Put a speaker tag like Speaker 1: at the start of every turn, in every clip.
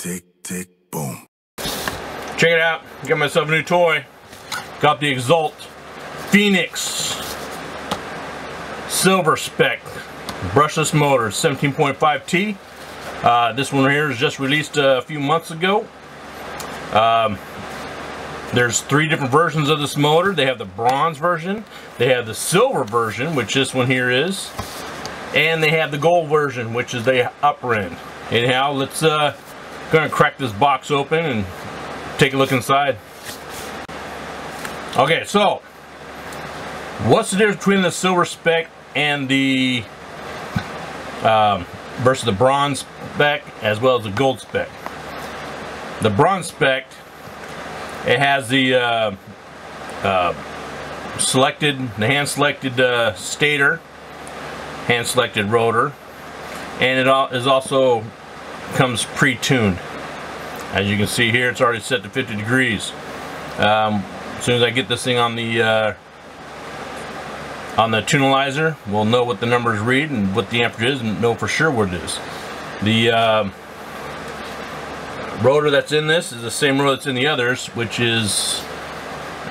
Speaker 1: tick, tick, boom.
Speaker 2: Check it out. Got myself a new toy. Got the Exalt Phoenix Silver Spec brushless motor, 17.5T. This one here is just released a few months ago. There's 3 different versions of this motor. They have the bronze version, they have the silver version, which this one here is, and they have the gold version, which is the upper end. Anyhow, let's gonna crack this box open and take a look inside. Okay, so what's the difference between the silver spec and the versus the bronze spec as well as the gold spec? The bronze spec, it has the hand selected stator, hand selected rotor, and it is also comes pre-tuned. As you can see here, it's already set to 50 degrees. As soon as I get this thing on the tunalizer, we'll know what the numbers read and what the amperage is, and know for sure what it is. The rotor that's in this is the same rotor that's in the others, which is,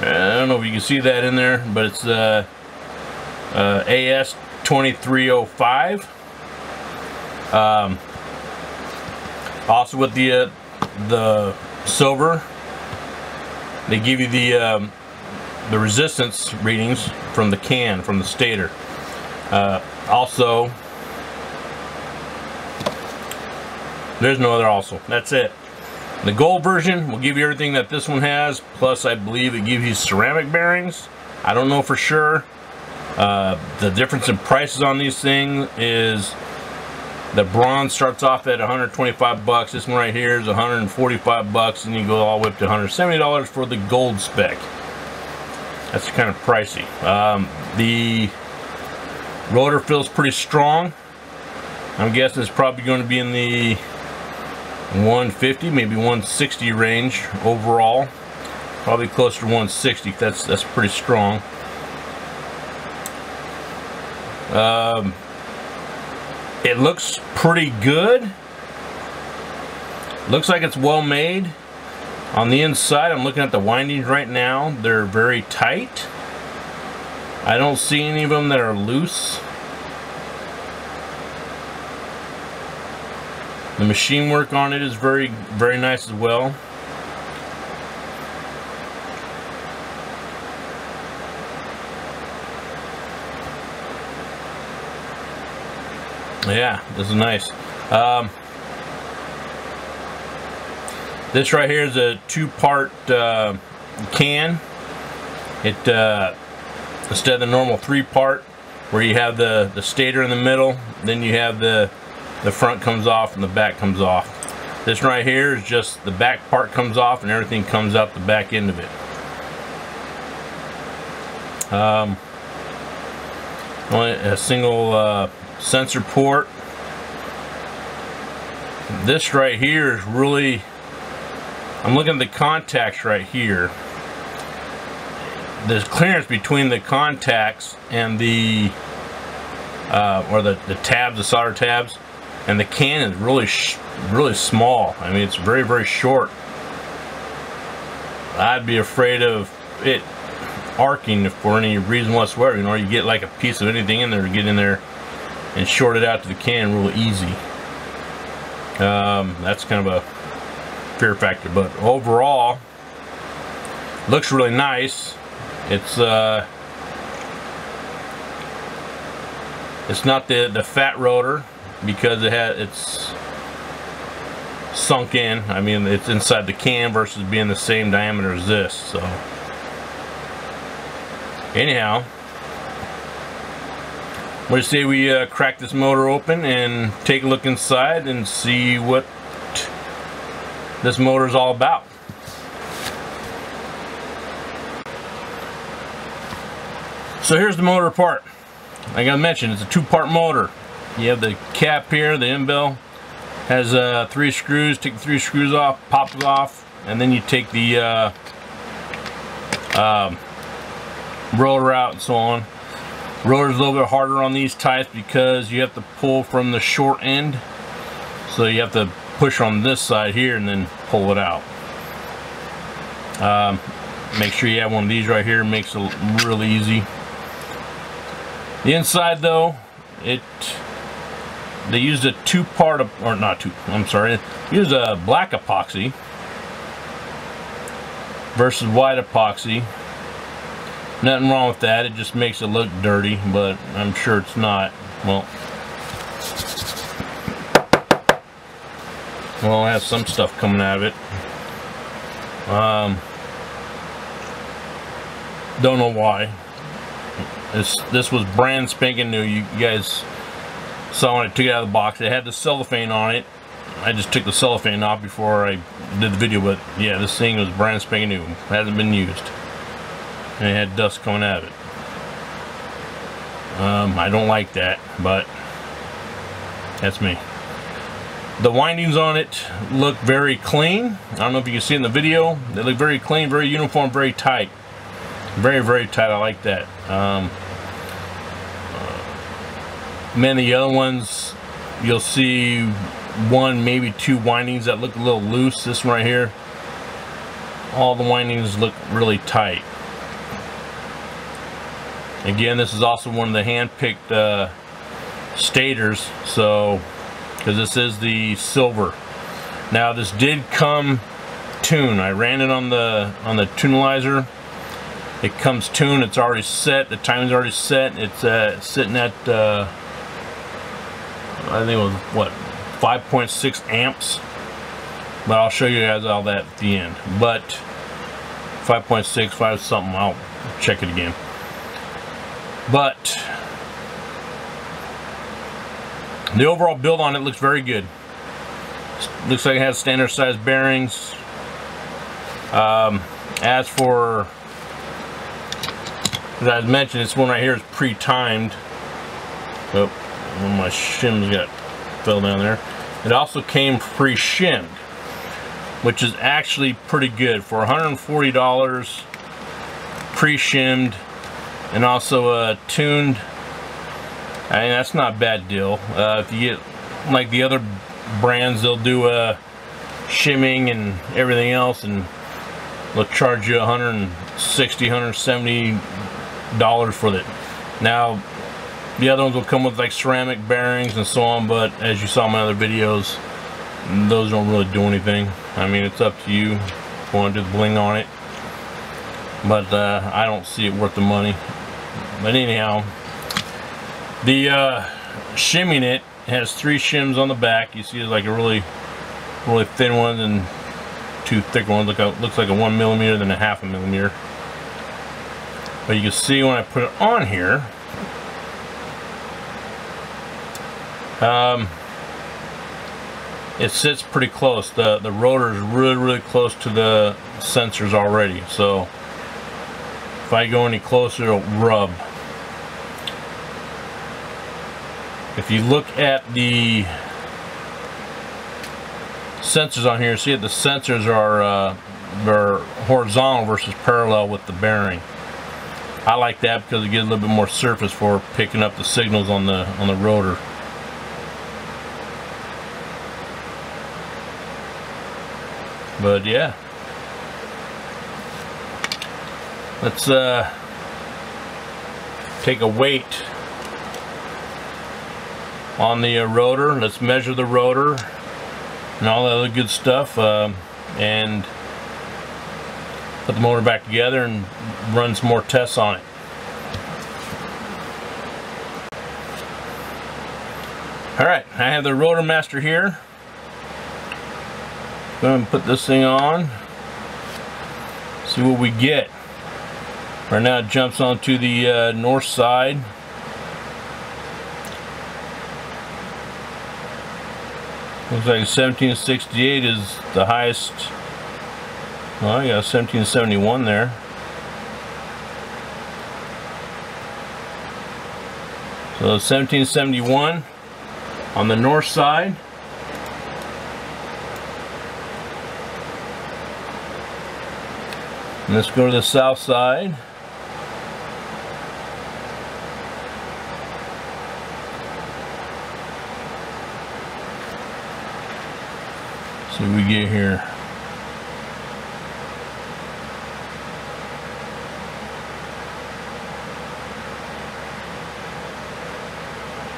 Speaker 2: I don't know if you can see that in there, but it's AS2305. Also with the silver, they give you the resistance readings from the can, from the stator. Also, there's no other also. That's it. The gold version will give you everything that this one has, plus I believe it gives you ceramic bearings. I don't know for sure. The difference in prices on these things is the bronze starts off at 125 bucks. This one right here is 145 bucks, and you go all the way up to $170 for the gold spec. That's kind of pricey. The rotor feels pretty strong. I'm guessing it's probably going to be in the 150, maybe 160 range overall. Probably closer to 160. That's pretty strong. It looks pretty good. Looks like it's well made. On the inside, I'm looking at the windings right now. They're very tight. I don't see any of them that are loose. The machine work on it is very, very nice as well. Yeah, this is nice. This right here is a 2-part can. It instead of the normal 3-part, where you have the stator in the middle, then you have the front comes off and the back comes off. This right here is just the back part comes off and everything comes out the back end of it. Only a single sensor port. This right here is really, I'm looking at the contacts right here. The clearance between the contacts and the or the tabs, the solder tabs, and the can is really small. I mean, it's very, very short. I'd be afraid of it arcing for any reason whatsoever. You know, you get like a piece of anything in there to get in there and short it out to the can real easy. That's kind of a fear factor, but overall looks really nice. It's not the fat rotor, because it's sunk in. I mean, it's inside the can versus being the same diameter as this. So anyhow, what do you say we crack this motor open and take a look inside and see what this motor is all about. So here's the motor part. Like I mentioned, it's a 2-part motor. You have the cap here, the end bell has 3 screws. Take the 3 screws off, pop it off, and then you take the rotor out and so on. Rotor's a little bit harder on these types because you have to pull from the short end, so you have to push on this side here and then pull it out. Make sure you have one of these right here. Makes it really easy. The inside though, they used a used a black epoxy versus white epoxy. Nothing wrong with that, it just makes it look dirty, but I'm sure it's not. Well, it has some stuff coming out of it. Don't know why. This was brand spanking new. You guys saw when I took it out of the box. It had the cellophane on it. I just took the cellophane off before I did the video, but yeah, this thing was brand spanking new. It hasn't been used. And it had dust coming out of it. I don't like that, but that's me. The windings on it look very clean. I don't know if you can see in the video. They look very clean, very uniform, very tight. Very, very tight. I like that. Many of the other ones, you'll see one, maybe two windings that look a little loose. This one right here, all the windings look really tight. Again, this is also one of the hand-picked stators, so because this is the silver. Now this did come tuned. I ran it on the tunalizer. It comes tuned. It's already set. The timing's already set. It's sitting at I think it was what, 5.6 amps. But I'll show you guys all that at the end. But 5.6, 5 something. I'll check it again. But the overall build on it looks very good. Looks like it has standard size bearings. As for, as I mentioned, this one right here is pre-timed. Oh, one of my shims fell down there. It also came pre-shimmed, which is actually pretty good for $140, pre-shimmed, and also tuned. I mean, that's not a bad deal. If you get like the other brands, they'll do shimming and everything else, and they'll charge you $160, $170 for it. Now, the other ones will come with like ceramic bearings and so on, but as you saw in my other videos, those don't really do anything. I mean, it's up to you if you want to do the bling on it, but I don't see it worth the money. But anyhow, the shimming it has 3 shims on the back. You see it's like a really thin one and 2 thick ones. Looks like a 1 millimeter then a 0.5 millimeter. But you can see when I put it on here, it sits pretty close. The rotor is really close to the sensors already. So if I go any closer, it'll rub. If you look at the sensors on here, see that the sensors are they're horizontal versus parallel with the bearing. I like that because it gives a little bit more surface for picking up the signals on the rotor. But yeah, let's take a weight on the rotor. Let's measure the rotor and all that other good stuff, and put the motor back together and run some more tests on it. Alright, I have the Rotor Master here. Go ahead and put this thing on. See what we get. Right now it jumps onto the north side. Looks like 1768 is the highest. Well, I got 1771 there. So 1771 on the north side. And let's go to the south side. See what we get here.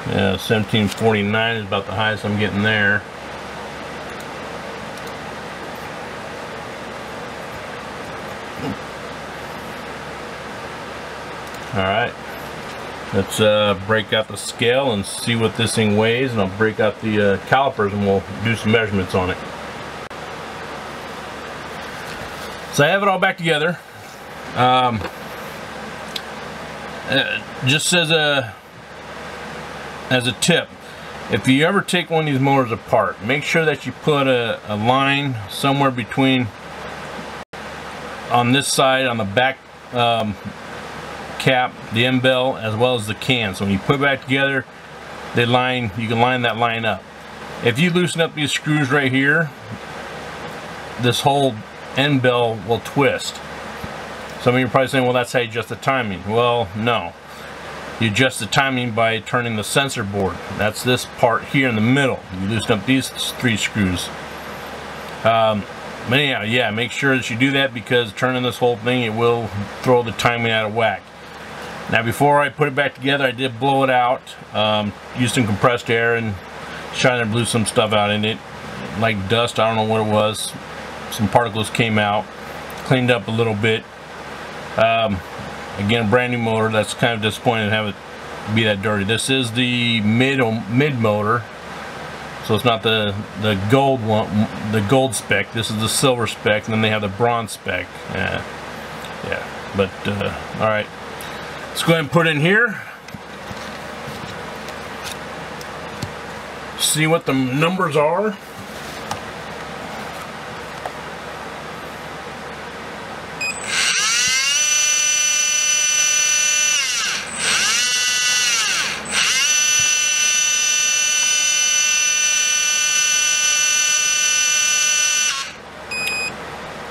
Speaker 2: Yeah, 1749 is about the highest I'm getting there. Alright, let's break out the scale and see what this thing weighs, and I'll break out the calipers and we'll do some measurements on it. So I have it all back together. Just as a tip, if you ever take one of these motors apart, make sure that you put a line somewhere between, on this side, on the back cap, the end bell, as well as the can. So when you put it back together, you can line that line up. If you loosen up these screws right here, this whole end bell will twist. Some of you are probably saying, well, that's how you adjust the timing. Well, no. You adjust the timing by turning the sensor board. That's this part here in the middle. You loosen up these 3 screws. But anyhow, yeah, make sure that you do that, because turning this whole thing, it will throw the timing out of whack. Now, before I put it back together, I did blow it out. Used some compressed air and trying to blew some stuff out in it, like dust. I don't know what it was. Some particles came out. Cleaned up a little bit. Again, brand new motor. That's kind of disappointing to have it be that dirty. This is the mid motor, so it's not the gold one, the gold spec. This is the silver spec, and then they have the bronze spec. Yeah. But all right, let's go ahead and put it in here. See what the numbers are.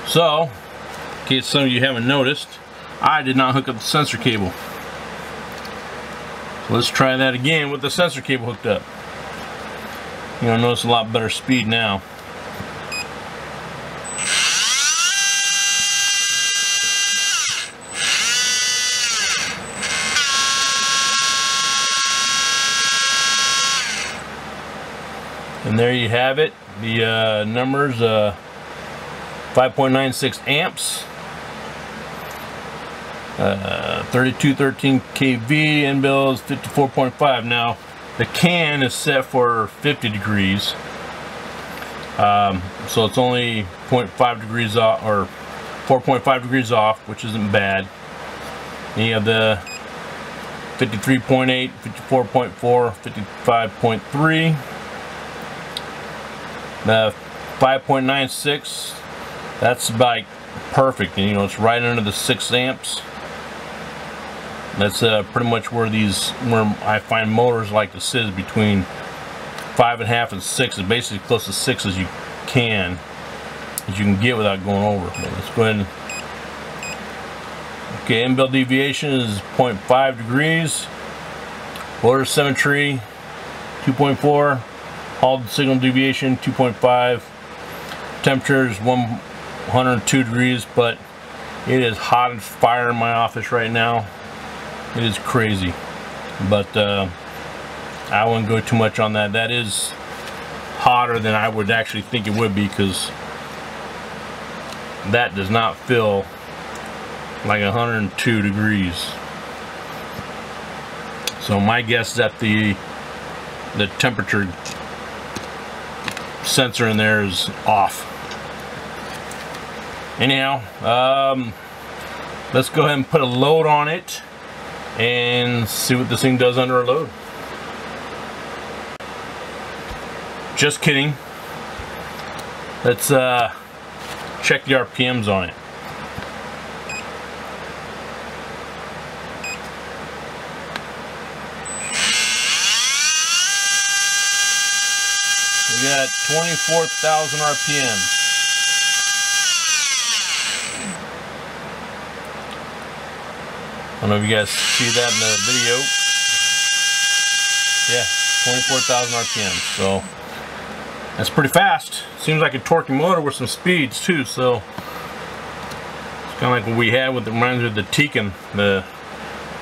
Speaker 2: So, in case some of you haven't noticed, I did not hook up the sensor cable. So let's try that again with the sensor cable hooked up. You'll notice a lot better speed now. And there you have it. The numbers. 5.96 amps, 3213 kV, end bill is 54.5. Now the can is set for 50 degrees, so it's only 0.5 degrees off, or 4.5 degrees off, which isn't bad. And you have the 53.8, 54.4, 55.3, the 5.96. That's about perfect, and you know, it's right under the 6 amps. That's pretty much where I find motors like to sit, is between 5.5 and 6. It's basically close to 6 as you can get without going over. But let's go ahead and, okay, end bell deviation is 0.5 degrees. Rotor symmetry 2.4. Hall signal deviation 2.5. Temperature is 102 degrees, but it is hot as fire in my office right now. It is crazy, but I wouldn't go too much on that. That is hotter than I would actually think it would be, because that does not feel like 102 degrees. So my guess is that the temperature sensor in there is off. Anyhow, let's go ahead and put a load on it and see what this thing does under a load. Just kidding. Let's check the RPMs on it. We got 24,000 RPMs. I don't know if you guys see that in the video. Yeah, 24,000 RPMs. So That's pretty fast. Seems like a torquey motor with some speeds too, so it's kind of like what we had with the reminds me of the Tekin, the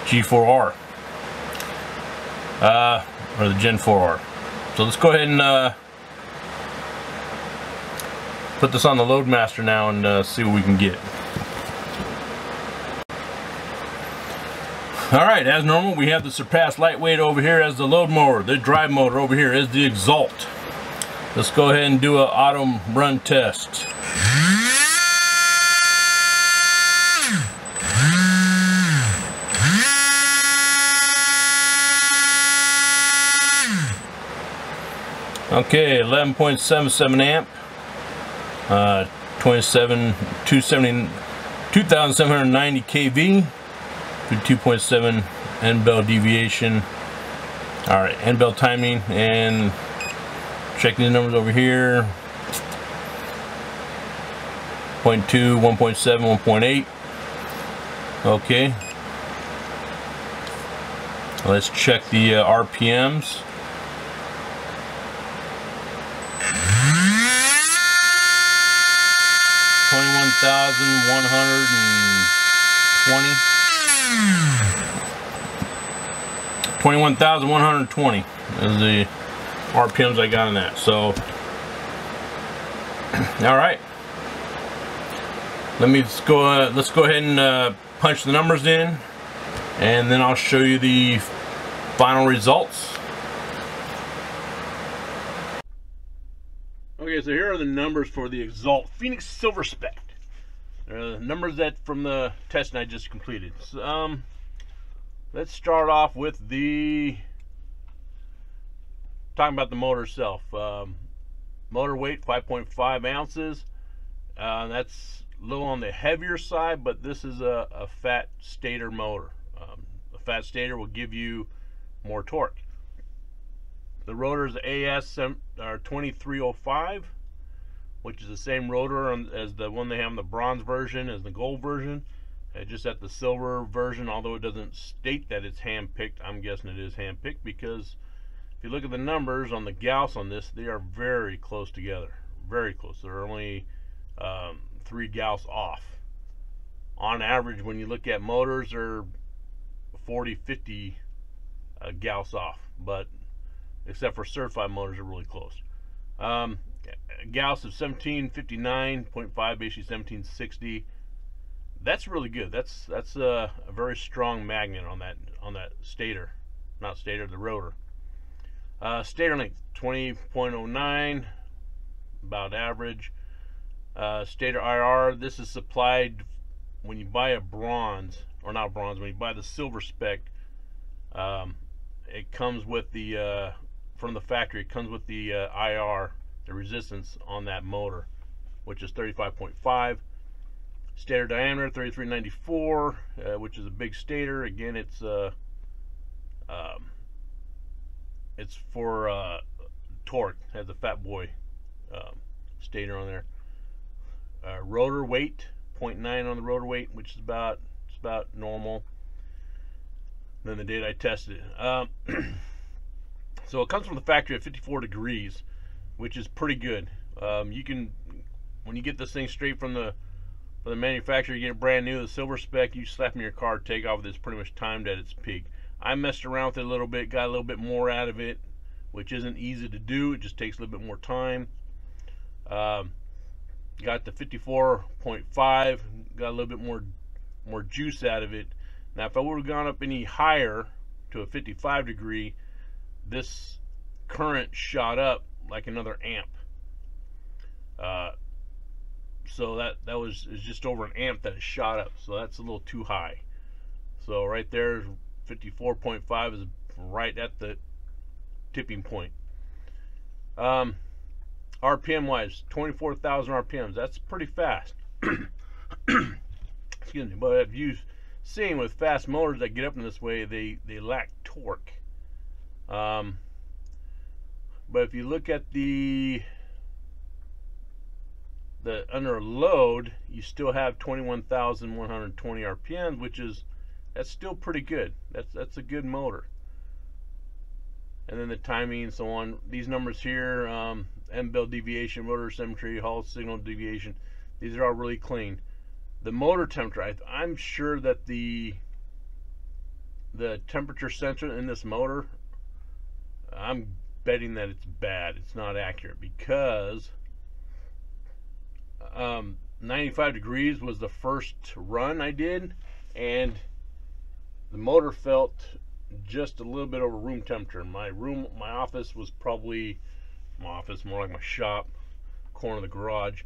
Speaker 2: G4R. Or the Gen 4R. So let's go ahead and put this on the Loadmaster now and see what we can get. Alright, as normal, we have the Surpass Lightweight over here as the load motor. The drive motor over here is the Exalt. Let's go ahead and do an auto run test. Okay, 11.77 amp, 2,790 kV, 2.7 end bell deviation. All right, end bell timing, and check these numbers over here. 0.2, 1.7, 1.8. Okay. Let's check the RPMs. 21,120 is the RPMs I got on that. So, all right. Let's go ahead and punch the numbers in, and then I'll show you the final results. Okay, so here are the numbers for the Exalt Phoenix Silver Spec. The numbers that from the testing I just completed. So, let's start off with talking about the motor itself. Motor weight 5.5 ounces. That's a little on the heavier side, but this is a fat stator motor. A fat stator will give you more torque. The rotor is AS 2305, which is the same rotor as the one they have in the bronze version as the gold version. Just at the silver version, although it doesn't state that it's hand-picked, I'm guessing it is hand-picked, because if you look at the numbers on the Gauss on this, they are very close together. Very close. They're only 3 Gauss off. On average, when you look at motors, they're 40, 50 Gauss off, but except for certified motors, are really close. Gauss of 1759.5, basically 1760. That's really good. That's a very strong magnet on that stator, not stator, the rotor. Stator length 20.09, about average. Stator IR. This is supplied when you buy a bronze, or not bronze, when you buy the silver spec. It comes with the from the factory. It comes with the IR, the resistance on that motor, which is 35.5. Stator diameter 3394, which is a big stator. Again, it's for torque. It has a fat boy stator on there. Rotor weight 0.9 on the rotor weight, which is about normal. Then the date I tested it. So it comes from the factory at 54 degrees, which is pretty good. You can, when you get this thing straight from the manufacturer, you get it brand new, the silver spec, you slap in your car, take off with it, it's pretty much timed at its peak. I messed around with it a little bit, got a little bit more out of it, which isn't easy to do. It just takes a little bit more time. Got the 54.5, got a little bit more juice out of it. Now, if I would have gone up any higher to a 55 degree, this current shot up like another amp. So that is just over an amp that it shot up. So that's a little too high. So right there, 54.5 is right at the tipping point. RPM wise, 24,000 RPMs. That's pretty fast. Excuse me. But if you've seen with fast motors that get up in this way, they lack torque. But if you look at the under load, you still have 21,120 RPMs, which is, that's still pretty good. That's a good motor. and then the timing and so on. These numbers here, M-bell deviation, rotor symmetry, Hall signal deviation, these are all really clean. The motor temperature, I'm sure that the temperature sensor in this motor, I'm betting that it's bad. It's not accurate, because 95 degrees was the first run I did, and the motor felt just a little bit over room temperature. My office was probably, more like my shop, corner of the garage.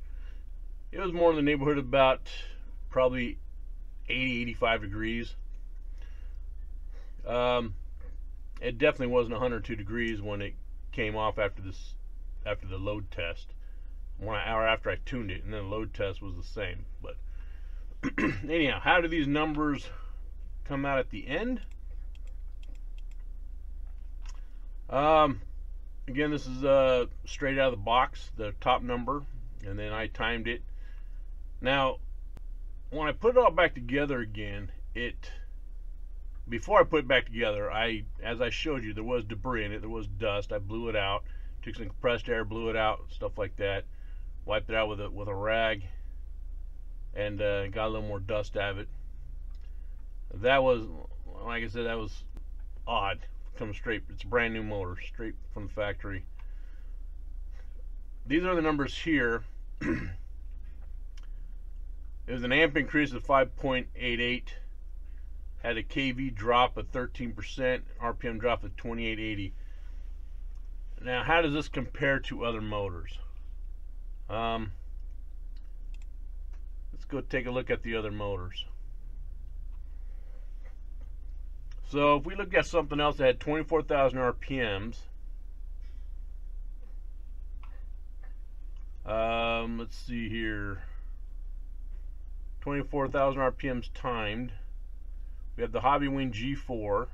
Speaker 2: It was more in the neighborhood of about probably 80-85 degrees. It definitely wasn't 102 degrees when it came off after the load test. 1 hour after I tuned it, and then the load test was the same. But anyhow, how do these numbers come out at the end? Again, this is straight out of the box, the top number, and then I timed it. Now, when I put it all back together again, before I put it back together, as I showed you, there was debris in it, there was dust. I blew it out, took some compressed air, blew it out, stuff like that, wiped it out with a rag, and got a little more dust out of it. That was, like I said, that was odd. Comes straight, it's a brand new motor, straight from the factory. These are the numbers here. It was an amp increase of 5.88, had a kV drop of 13%, RPM drop of 2880. Now, how does this compare to other motors? Let's go take a look at the other motors. So if we look at something else that had 24,000 RPMs, let's see here, 24,000 RPMs timed. We have the Hobbywing G4.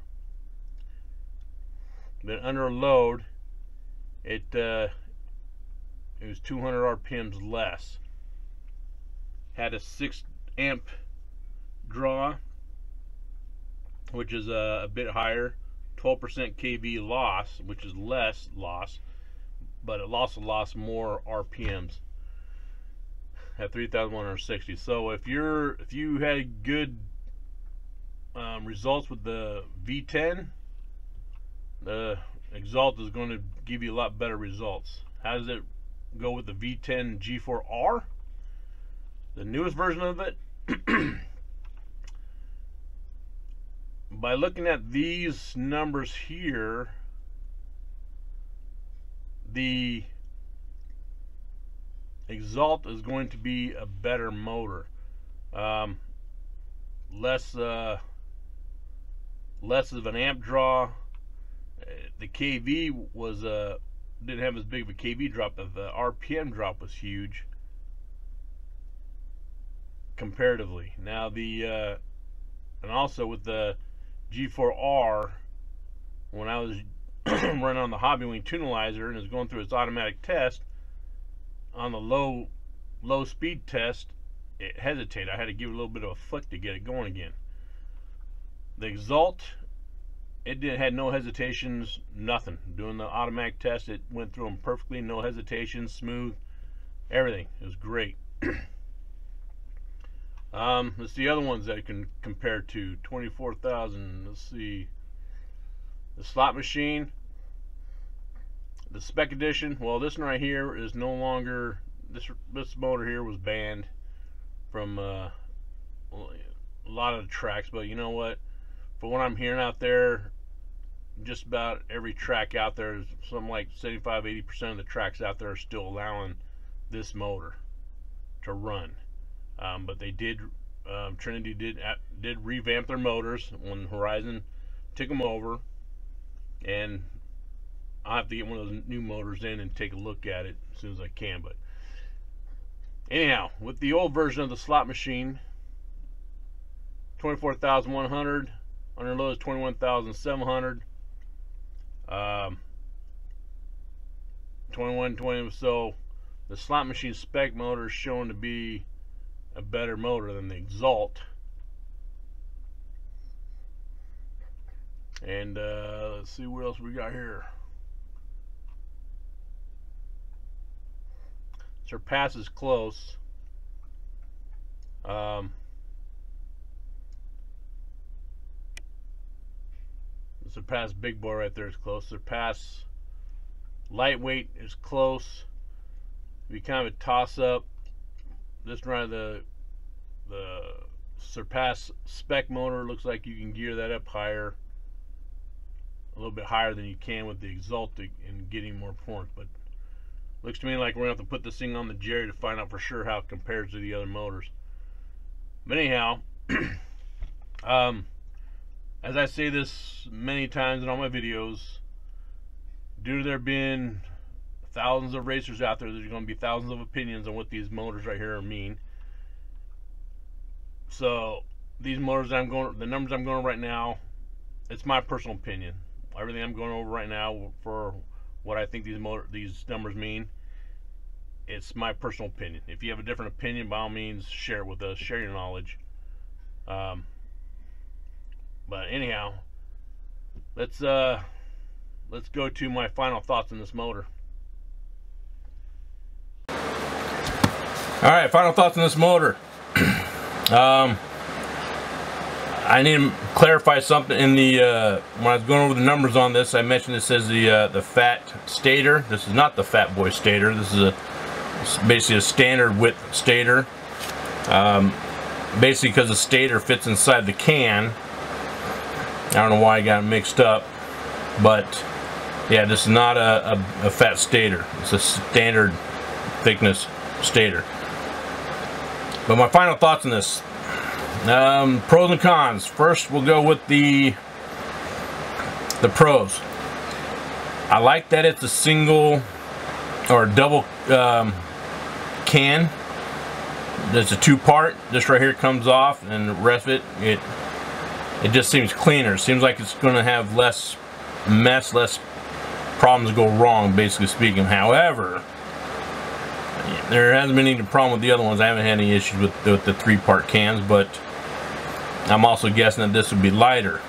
Speaker 2: Then under load, it was 200 RPMs less. Had a 6 amp draw, which is a bit higher, 12% kV loss, which is less loss, but it also lost more RPMs at 3,160. So if you had good results with the V10, the Exalt is going to give you a lot better results. How does it go with the V10 G4R, the newest version of it? By looking at these numbers here, the Exalt is going to be a better motor. Less of an amp draw. The kV was didn't have as big of a kV drop, but the RPM drop was huge comparatively. Now and also with the G4R, when I was running on the Hobbywing tunalizer and it was going through its automatic test, on the low speed test, it hesitated. I had to give it a little bit of a flick to get it going again. The Exalt, it had no hesitations, nothing. Doing the automatic test, it went through them perfectly, no hesitations, smooth, everything. It was great. Let's see other ones that I can compare to. 24,000. Let's see. The slot machine, the Spec Edition. Well, this one right here is no longer. This motor here was banned from a lot of the tracks, but you know what? For what I'm hearing out there, just about every track out there, is something like 75-80% of the tracks out there are still allowing this motor to run. But they did, Trinity did revamp their motors when Horizon took them over, and I'll have to get one of those new motors in and take a look at it as soon as I can. But anyhow, with the old version of the slot machine, 24,100, under low is 21,700, 2120. So the slot machine spec motor is shown to be a better motor than the Exalt. And let's see what else we got here. Surpass is close. The Surpass Big Boy right there is close. Surpass Lightweight is close. Be kind of a toss-up. This right, the Surpass Spec motor looks like you can gear that up higher, a little bit higher than you can with the Exalt and getting more performance. But looks to me like we're gonna have to put this thing on the Jerry to find out for sure how it compares to the other motors. But anyhow, as I say this many times in all my videos, due to there being thousands of racers out there, there's going to be thousands of opinions on what these motors right here mean. So these motors the numbers I'm going over right now, it's my personal opinion. Everything I'm going over right now for what I think these numbers mean, it's my personal opinion. If you have a different opinion, by all means, share it with us. Share your knowledge. But anyhow, let's go to my final thoughts on this motor. All right, final thoughts on this motor. I need to clarify something in the when I was going over the numbers on this. I mentioned this as the fat stator. This is not the Fat Boy stator. This is basically a standard width stator. Basically because the stator fits inside the can. I don't know why I got it mixed up, but yeah, this is not a fat stator. It's a standard thickness stator. But my final thoughts on this, pros and cons. First, we'll go with the pros. I like that it's a single or double can. There's a two-part. This right here comes off, and the rest of it just seems cleaner. It seems like it's going to have less mess, less problems go wrong, basically speaking. However, there hasn't been any problem with the other ones. I haven't had any issues with the three-part cans, but I'm also guessing that this would be lighter.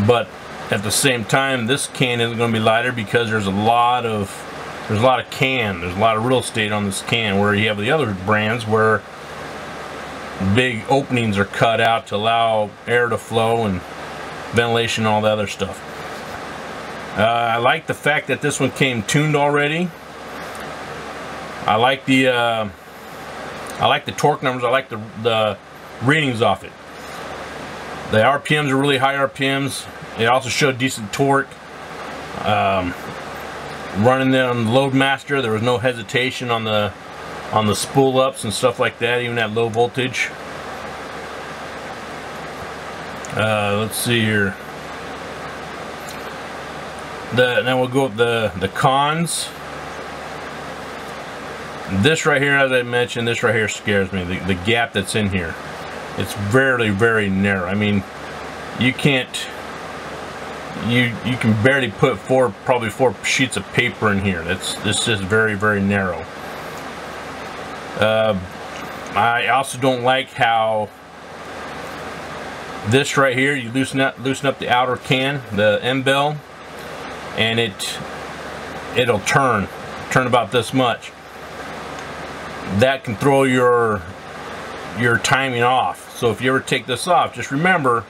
Speaker 2: But at the same time, this can isn't going to be lighter because there's a lot of can. There's a lot of real estate on this can, where you have the other brands where big openings are cut out to allow air to flow and ventilation and all the other stuff. I like the fact that this one came tuned already. I like the torque numbers. I like the readings off it. The RPMs are really high RPMs. It also showed decent torque. Running it on the Loadmaster, there was no hesitation on the spool ups and stuff like that, even at low voltage. Let's see here. Then we'll go with the cons. This right here, as I mentioned, this right here scares me. The gap that's in here, it's very, very narrow. I mean, you can't. You can barely put probably four sheets of paper in here. It's just very, very narrow. I also don't like how this right here, you loosen up the outer can, the end bell, and it'll turn about this much. That can throw your timing off. So if you ever take this off, just remember,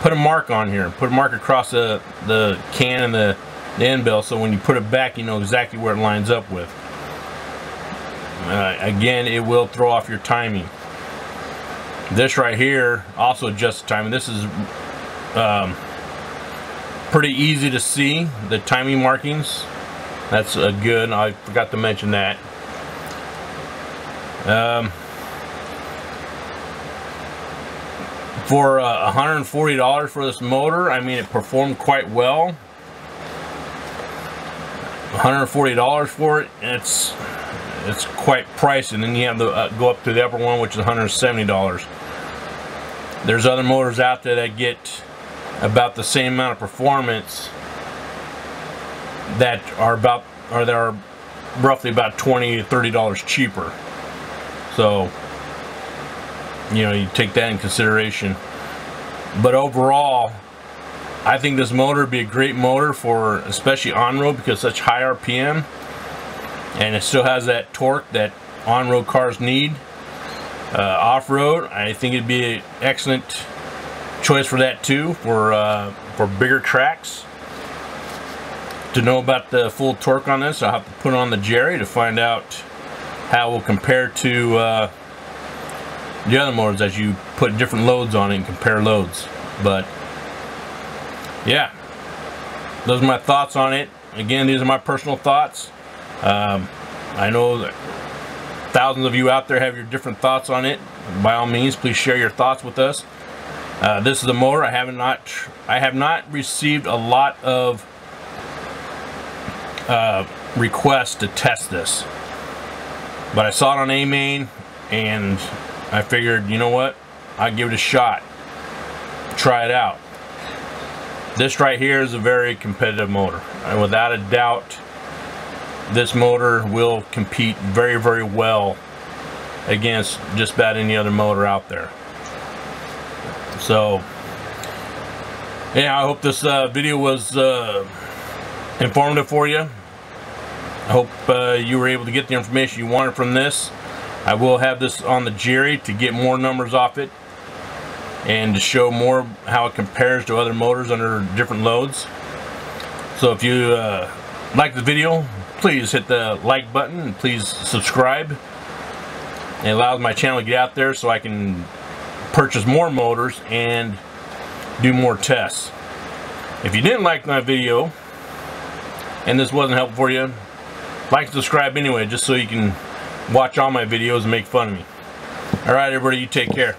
Speaker 2: put a mark on here. Put a mark across the can and the end bell, so when you put it back, you know exactly where it lines up with. Again, it will throw off your timing. This right here also adjusts the timing. This is pretty easy to see, the timing markings. That's good. I forgot to mention that. For $140 for this motor, I mean, it performed quite well. $140 for it, it's quite pricey. And then you have to go up to the upper one, which is $170. There's other motors out there that get about the same amount of performance that are roughly about $20 to $30 cheaper. So, you know, you take that in consideration. But overall, I think this motor would be a great motor for, especially on-road, because such high RPM. and it still has that torque that on-road cars need. Off-road, I think it'd be an excellent choice for that too, for bigger tracks. To know about the full torque on this, I'll have to put on the Jerry to find out how it will compare to the other motors as you put different loads on it and compare loads. But yeah, those are my thoughts on it. Again, these are my personal thoughts. I know that thousands of you out there have your different thoughts on it. By all means, please share your thoughts with us. This is a motor I have not received a lot of requests to test this, but I saw it on A-Main and I figured, you know what, I'll give it a shot, try it out. This right here is a very competitive motor, and without a doubt this motor will compete very, very well against just about any other motor out there. So yeah, I hope this video was informative for you. I hope you were able to get the information you wanted from this. I will have this on the Jerry to get more numbers off it and to show more how it compares to other motors under different loads. So if you like the video, please hit the like button and please subscribe. It allows my channel to get out there so I can purchase more motors and do more tests. If you didn't like my video and this wasn't helpful for you, like and subscribe anyway, just so you can watch all my videos and make fun of me. Alright everybody, you take care.